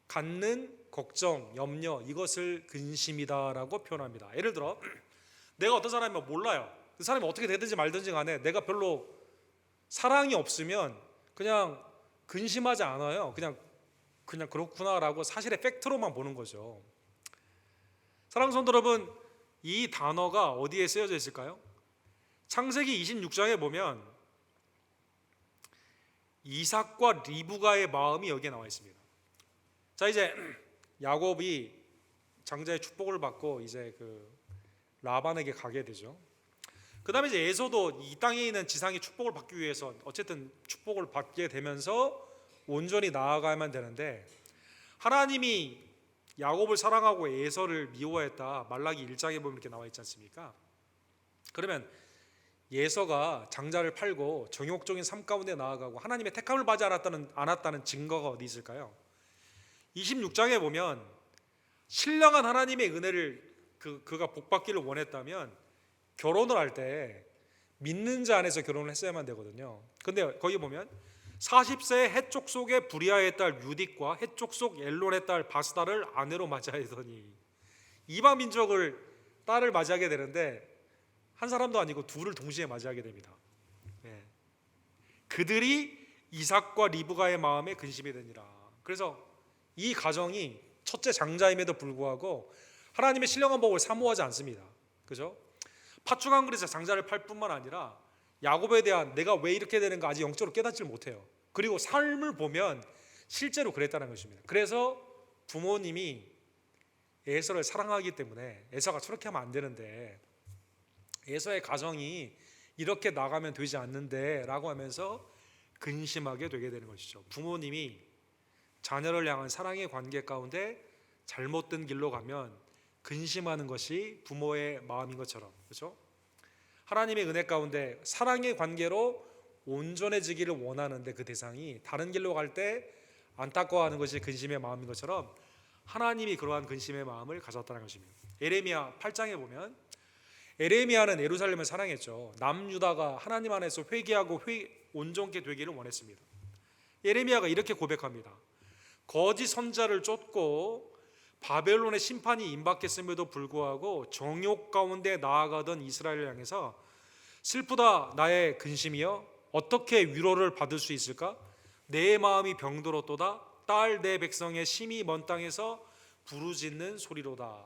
갖는 걱정, 염려, 이것을 근심이다라고 표현합니다. 예를 들어 내가 어떤 사람이면 몰라요. 그 사람이 어떻게 되든지 말든지 간에 내가 별로 사랑이 없으면 그냥 근심하지 않아요. 그냥 그렇구나라고 사실의 팩트로만 보는 거죠. 사랑하는 성도 여러분, 이 단어가 어디에 쓰여져 있을까요? 창세기 26장에 보면 이삭과 리브가의 마음이 여기에 나와 있습니다. 자, 이제 야곱이 장자의 축복을 받고 이제 그 라반에게 가게 되죠. 그 다음에 이제 에서도 이 땅에 있는 지상의 축복을 받기 위해서 어쨌든 축복을 받게 되면서 온전히 나아가야만 되는데, 하나님이 야곱을 사랑하고 에서를 미워했다, 말라기 1장에 보면 이렇게 나와 있지 않습니까? 그러면 에서가 장자를 팔고 정욕적인 삶 가운데 나아가고 하나님의 택함을 받지 않았다는 증거가 어디 있을까요? 26장에 보면 신령한 하나님의 은혜를 그가 복받기를 원했다면 결혼을 할 때 믿는 자 안에서 결혼을 했어야만 되거든요. 근데 거기 보면 40세에 해쪽 속의 부리아의 딸 유딕과 해쪽 속 엘론의 딸 바스다를 아내로 맞이하더니, 이방 민족을 딸을 맞이하게 되는데 한 사람도 아니고 둘을 동시에 맞이하게 됩니다. 예. 그들이 이삭과 리브가의 마음에 근심이 되니라. 그래서 이 가정이 첫째 장자임에도 불구하고 하나님의 신령한 복을 사모하지 않습니다. 그죠? 팥죽 한 그릇에 장자를 팔 뿐만 아니라 야곱에 대한 내가 왜 이렇게 되는가 아직 영적으로 깨닫지 못해요. 그리고 삶을 보면 실제로 그랬다는 것입니다. 그래서 부모님이 에서를 사랑하기 때문에 에서가 저렇게 하면 안 되는데, 에서의 가정이 이렇게 나가면 되지 않는데 라고 하면서 근심하게 되게 되는 것이죠. 부모님이 자녀를 향한 사랑의 관계 가운데 잘못된 길로 가면 근심하는 것이 부모의 마음인 것처럼, 그렇죠? 하나님의 은혜 가운데 사랑의 관계로 온전해지기를 원하는데 그 대상이 다른 길로 갈 때 안타까워하는 것이 근심의 마음인 것처럼 하나님이 그러한 근심의 마음을 가졌다는 것입니다. 에레미야 8장에 보면 에레미야는 예루살렘을 사랑했죠. 남유다가 하나님 안에서 회개하고 온전케 되기를 원했습니다. 에레미야가 이렇게 고백합니다. 거짓 선자를 쫓고 바벨론의 심판이 임박했음에도 불구하고 정욕 가운데 나아가던 이스라엘을 향해서 슬프다 나의 근심이여 어떻게 위로를 받을 수 있을까? 내 마음이 병들었도다. 딸 내 백성의 심히 먼 땅에서 부르짖는 소리로다.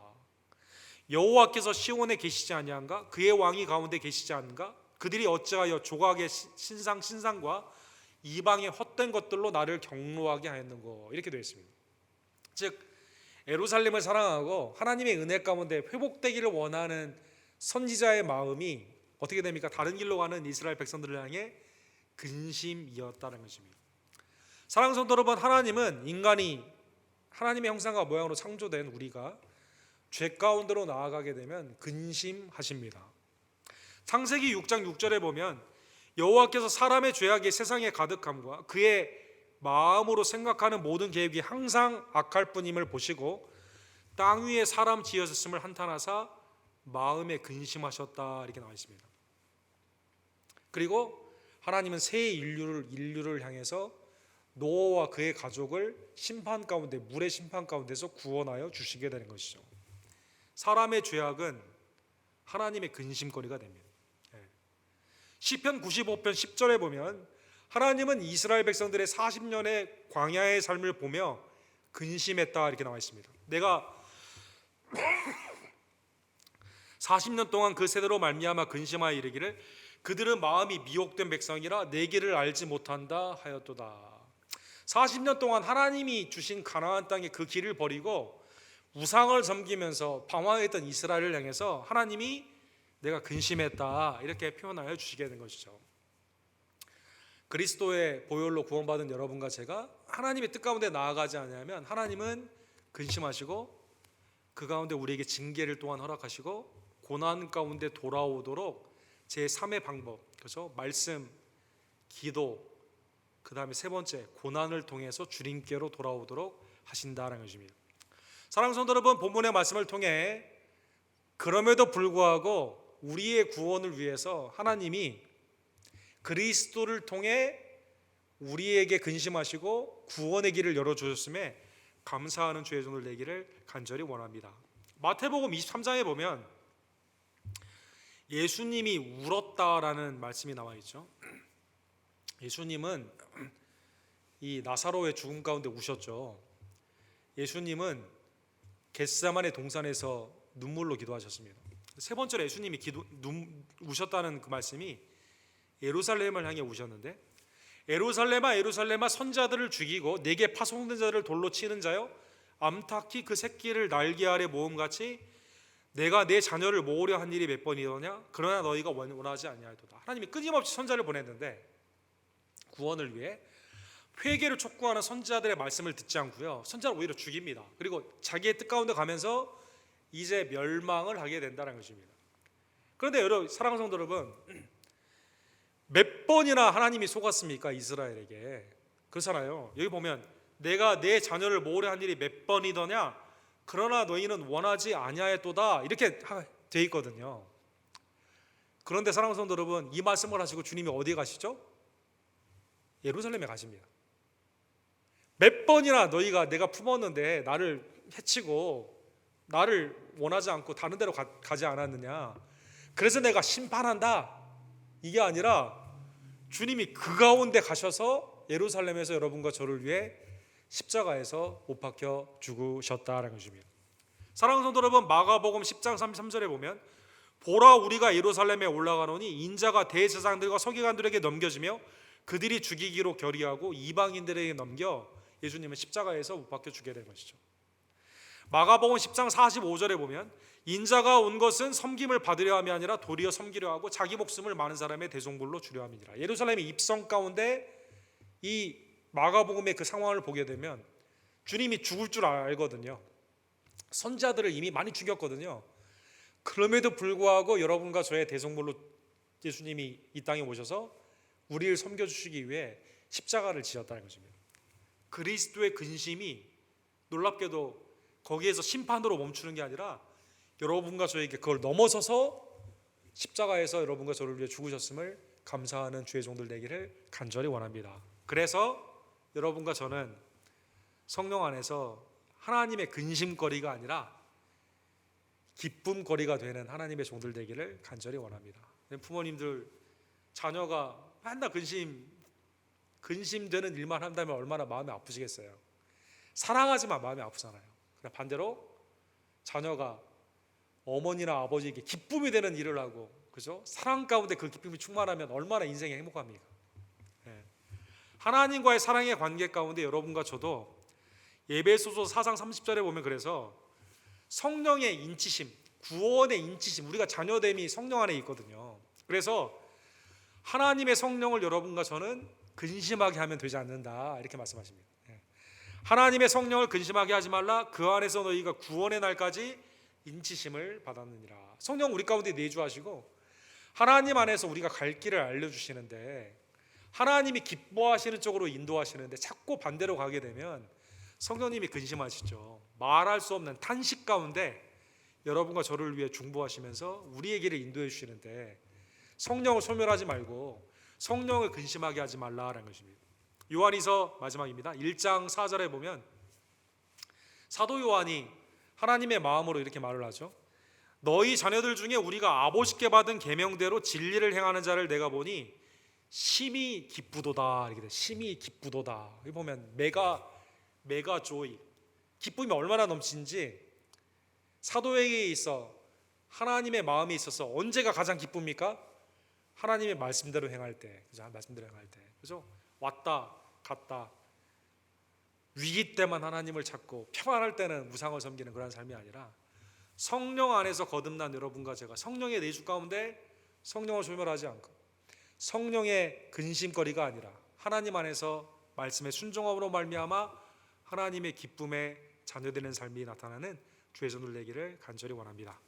여호와께서 시온에 계시지 아니한가? 그의 왕이 가운데 계시지 않은가? 그들이 어찌하여 조각의 신상과 이방의 헛된 것들로 나를 경노하게 하였는고. 이렇게 되어 있습니다. 즉 예루살렘을 사랑하고 하나님의 은혜 가운데 회복되기를 원하는 선지자의 마음이 어떻게 됩니까? 다른 길로 가는 이스라엘 백성들을 향해 근심이었다는 것입니다. 사랑하는 성도 여러분, 하나님은 인간이 하나님의 형상과 모양으로 창조된 우리가 죄 가운데로 나아가게 되면 근심하십니다. 창세기 6장 6절에 보면 여호와께서 사람의 죄악이 세상에 가득함과 그의 마음으로 생각하는 모든 계획이 항상 악할 뿐임을 보시고 땅 위에 사람 지으셨음을 한탄하사 마음에 근심하셨다. 이렇게 나와 있습니다. 그리고 하나님은 새 인류를 향해서 노아와 그의 가족을 심판 가운데, 물의 심판 가운데서 구원하여 주시게 되는 것이죠. 사람의 죄악은 하나님의 근심거리가 됩니다. 시편 95편 10절에 보면 하나님은 이스라엘 백성들의 40년의 광야의 삶을 보며 근심했다. 이렇게 나와 있습니다. 내가 40년 동안 그 세대로 말미암아 근심하여 이르기를 그들은 마음이 미혹된 백성이라 내 길을 알지 못한다 하였도다. 40년 동안 하나님이 주신 가나안 땅의 그 길을 버리고 우상을 섬기면서 방황했던 이스라엘을 향해서 하나님이 내가 근심했다 이렇게 표현하여 주시게 된 것이죠. 그리스도의 보혈로 구원받은 여러분과 제가 하나님의 뜻 가운데 나아가지 않으면 하나님은 근심하시고 그 가운데 우리에게 징계를 또한 허락하시고 고난 가운데 돌아오도록 제3의 방법, 그렇죠? 말씀, 기도, 그 다음에 세 번째 고난을 통해서 주님께로 돌아오도록 하신다는 것입니다. 사랑하는 성도 여러분, 본문의 말씀을 통해 그럼에도 불구하고 우리의 구원을 위해서 하나님이 그리스도를 통해 우리에게 근심하시고 구원의 길을 열어주셨음에 감사하는 주의 종들 되기를 간절히 원합니다. 마태복음 23장에 보면 예수님이 울었다라는 말씀이 나와 있죠. 예수님은 이 나사로의 죽음 가운데 우셨죠. 예수님은 겟세마네 동산에서 눈물로 기도하셨습니다. 세 번째로 예수님이 우셨다는 그 말씀이 예루살렘을 향해 우셨는데, 예루살렘아 예루살렘아 선자들을 죽이고 내게 파송된 자를 돌로 치는 자여 암탉히 그 새끼를 날개 아래 모음같이 내가 내 자녀를 모으려 한 일이 몇 번이더냐. 그러나 너희가 원하지 아니하도다. 하나님이 끊임없이 선자를 보냈는데 구원을 위해 회개를 촉구하는 선지자들의 말씀을 듣지 않고요, 선자를 오히려 죽입니다. 그리고 자기의 뜻 가운데 가면서 이제 멸망을 하게 된다는 것입니다. 그런데 여러분, 사랑하는 성도 여러분, 몇 번이나 하나님이 속았습니까? 이스라엘에게. 그렇잖아요. 여기 보면 내가 내 자녀를 모으려 한 일이 몇 번이더냐. 그러나 너희는 원하지 아니하였도다. 이렇게 돼 있거든요. 그런데 사랑하는 성도 여러분, 이 말씀을 하시고 주님이 어디에 가시죠? 예루살렘에 가십니다. 몇 번이나 너희가 내가 품었는데 나를 해치고 나를 원하지 않고 다른 데로 가지 않았느냐, 그래서 내가 심판한다, 이게 아니라 주님이 그 가운데 가셔서 예루살렘에서 여러분과 저를 위해 십자가에서 못 박혀 죽으셨다라는 것입니다. 사랑하는 성도 여러분, 마가복음 10장 33절에 보면 보라 우리가 예루살렘에 올라가노니 인자가 대제사장들과 서기관들에게 넘겨지며 그들이 죽이기로 결의하고 이방인들에게 넘겨 예수님은 십자가에서 못 박혀 죽게 된 것이죠. 마가복음 10장 45절에 보면 인자가 온 것은 섬김을 받으려 함이 아니라 도리어 섬기려 하고 자기 목숨을 많은 사람의 대속물로 주려 함이니라. 예루살렘의 입성 가운데 이 마가복음의 그 상황을 보게 되면 주님이 죽을 줄 알거든요. 선지자들을 이미 많이 죽였거든요. 그럼에도 불구하고 여러분과 저의 대속물로 예수님이 이 땅에 오셔서 우리를 섬겨주시기 위해 십자가를 지셨다는 것입니다. 그리스도의 근심이 놀랍게도 거기에서 심판으로 멈추는 게 아니라 여러분과 저에게 그걸 넘어서서 십자가에서 여러분과 저를 위해 죽으셨음을 감사하는 주의 종들 되기를 간절히 원합니다. 그래서 여러분과 저는 성령 안에서 하나님의 근심거리가 아니라 기쁨거리가 되는 하나님의 종들 되기를 간절히 원합니다. 부모님들 자녀가 맨날 근심되는 일만 한다면 얼마나 마음이 아프시겠어요. 사랑하지만 마음이 아프잖아요. 그러나 반대로 자녀가 어머니나 아버지에게 기쁨이 되는 일을 하고, 그죠? 사랑 가운데 그 기쁨이 충만하면 얼마나 인생이 행복합니까? 네. 하나님과의 사랑의 관계 가운데 여러분과 저도 에베소서 4장 30절에 보면 그래서 성령의 인치심, 구원의 인치심, 우리가 자녀됨이 성령 안에 있거든요. 그래서 하나님의 성령을 여러분과 저는 근심하게 하면 되지 않는다, 이렇게 말씀하십니다. 하나님의 성령을 근심하게 하지 말라. 그 안에서 너희가 구원의 날까지 인치심을 받았느니라. 성령 우리 가운데 내주하시고 하나님 안에서 우리가 갈 길을 알려주시는데, 하나님이 기뻐하시는 쪽으로 인도하시는데 자꾸 반대로 가게 되면 성령님이 근심하시죠. 말할 수 없는 탄식 가운데 여러분과 저를 위해 중보하시면서 우리의 길을 인도해 주시는데, 성령을 소멸하지 말고 성령을 근심하게 하지 말라라는 것입니다. 요한이서 마지막입니다. 1장 4절에 보면 사도 요한이 하나님의 마음으로 이렇게 말을 하죠. 너희 자녀들 중에 우리가 아버지께 받은 계명대로 진리를 행하는 자를 내가 보니 심히 기쁘도다. 이렇게 돼. 심히 기쁘도다. 여기 보면 메가 조이, 기쁨이 얼마나 넘치는지 사도에게 있어 하나님의 마음이 있어서 언제가 가장 기쁩니까? 하나님의 말씀대로 행할 때, 그죠? 말씀대로 행할 때, 그죠? 왔다 갔다 위기 때만 하나님을 찾고 평안할 때는 우상을 섬기는 그런 삶이 아니라 성령 안에서 거듭난 여러분과 제가 성령의 내주 가운데 성령을 소멸하지 않고 성령의 근심거리가 아니라 하나님 안에서 말씀의 순종함으로 말미암아 하나님의 기쁨의 자녀되는 삶이 나타나는 주의 종들 되기를 간절히 원합니다.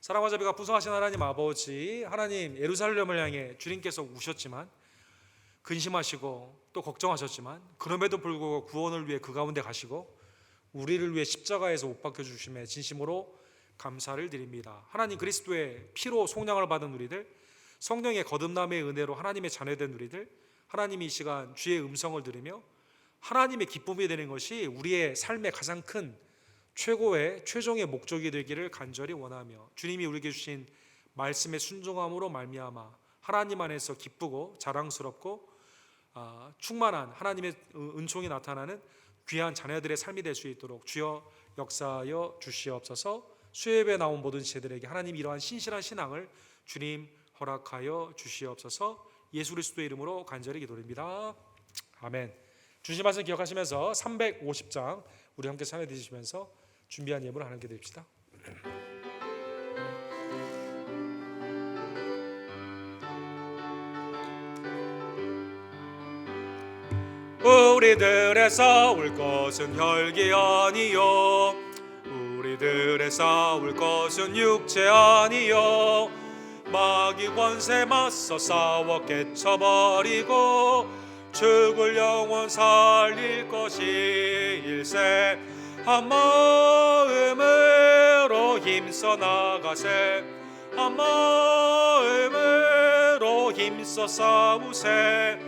사랑과 자비가 풍성하신 하나님 아버지, 하나님 예루살렘을 향해 주님께서 우셨지만 근심하시고 또 걱정하셨지만 그럼에도 불구하고 구원을 위해 그 가운데 가시고 우리를 위해 십자가에서 못 박혀 주심에 진심으로 감사를 드립니다. 하나님 그리스도의 피로 속량을 받은 우리들, 성령의 거듭남의 은혜로 하나님의 자녀된 우리들, 하나님이 이 시간 주의 음성을 들으며 하나님의 기쁨이 되는 것이 우리의 삶의 가장 큰 최고의 최종의 목적이 되기를 간절히 원하며 주님이 우리에게 주신 말씀의 순종함으로 말미암아 하나님 안에서 기쁘고 자랑스럽고 충만한 하나님의 은총이 나타나는 귀한 자녀들의 삶이 될 수 있도록 주여 역사하여 주시옵소서. 수요예배에 나온 모든 지체들에게 하나님 이러한 신실한 신앙을 주님 허락하여 주시옵소서. 예수 그리스도의 이름으로 간절히 기도드립니다. 아멘. 주신 말씀 기억하시면서 350장 우리 함께 찬양해 드시면서 준비한 예물을 하나님께 드립시다. 우리들의 싸울 것은 혈기 아니요 우리들의 싸울 것은 육체 아니요 마귀 권세 맞서 싸워 깨쳐버리고 죽을 영혼 살릴 것이 일세 한 마음으로 힘써 나가세 한 한 마음으로 힘써 싸우세.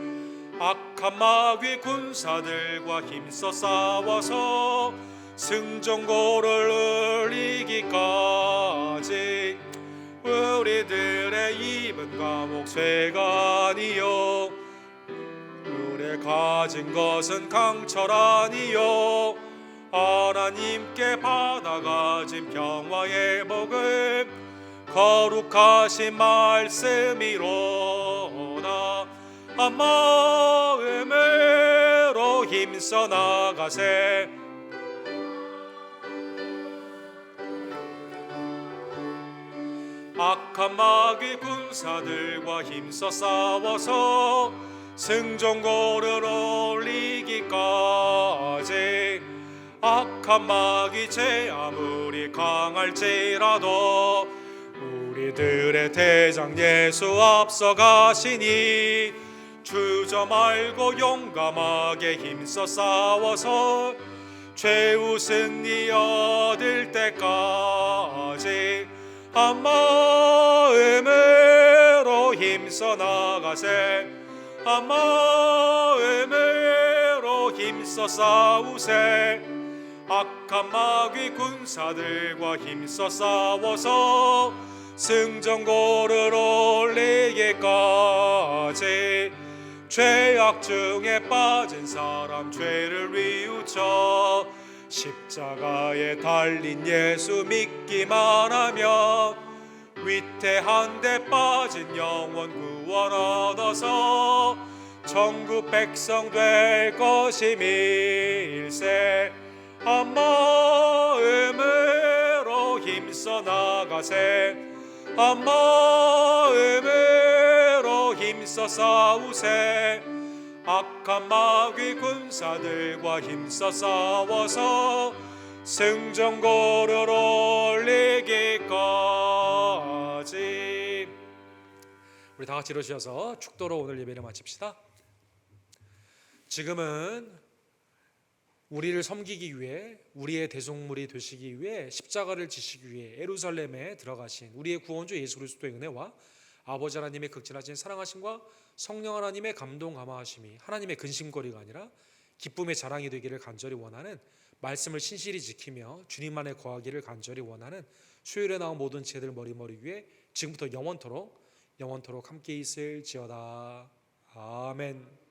악한 마귀 군사들과 힘써 싸워서 승전고를 이기까지 우리들의 입은 감옥 쇠간이요 우리 가진 것은 강철아니요 하나님께 받아가진 평화의 복음 거룩하신 말씀이로다. 한 마음으로 힘써 나가세. 악한 마귀 군사들과 힘써 싸워서 승전고를 올리기까지 악한 마귀 죄 아무리 강할지라도 우리들의 대장 예수 앞서가시니 주저 말고 용감하게 힘써 싸워서 최후 승리 얻을 때까지 한 마음으로 힘써 나가세. 한 마음으로 힘써 싸우세. 악한 마귀 군사들과 힘써 싸워서 승전고를 올리기까지 죄악 중에 빠진 사람 죄를 뉘우쳐 십자가에 달린 예수 믿기만 하면 위태한 데 빠진 영혼 구원 얻어서 천국 백성 될 것임일세. 한 마음으로 힘써 나가세. 한 마음으로 힘써 싸우세. 악한 마귀 군사들과 힘써 싸워서 승전고를 올리기까지. 우리 다 같이 일어서셔서 축도로 오늘 예배를 마칩시다. 지금은 우리를 섬기기 위해 우리의 대속물이 되시기 위해 십자가를 지시기 위해 예루살렘에 들어가신 우리의 구원주 예수 그리스도의 은혜와 아버지 하나님의 극진하신 사랑하심과 성령 하나님의 감동 감화하심이 하나님의 근심거리가 아니라 기쁨의 자랑이 되기를 간절히 원하는, 말씀을 신실히 지키며 주님 안에 거하기를 간절히 원하는 수요일에 나온 모든 지혜들 머리머리 위에 지금부터 영원토록 함께 있을지어다. 아멘.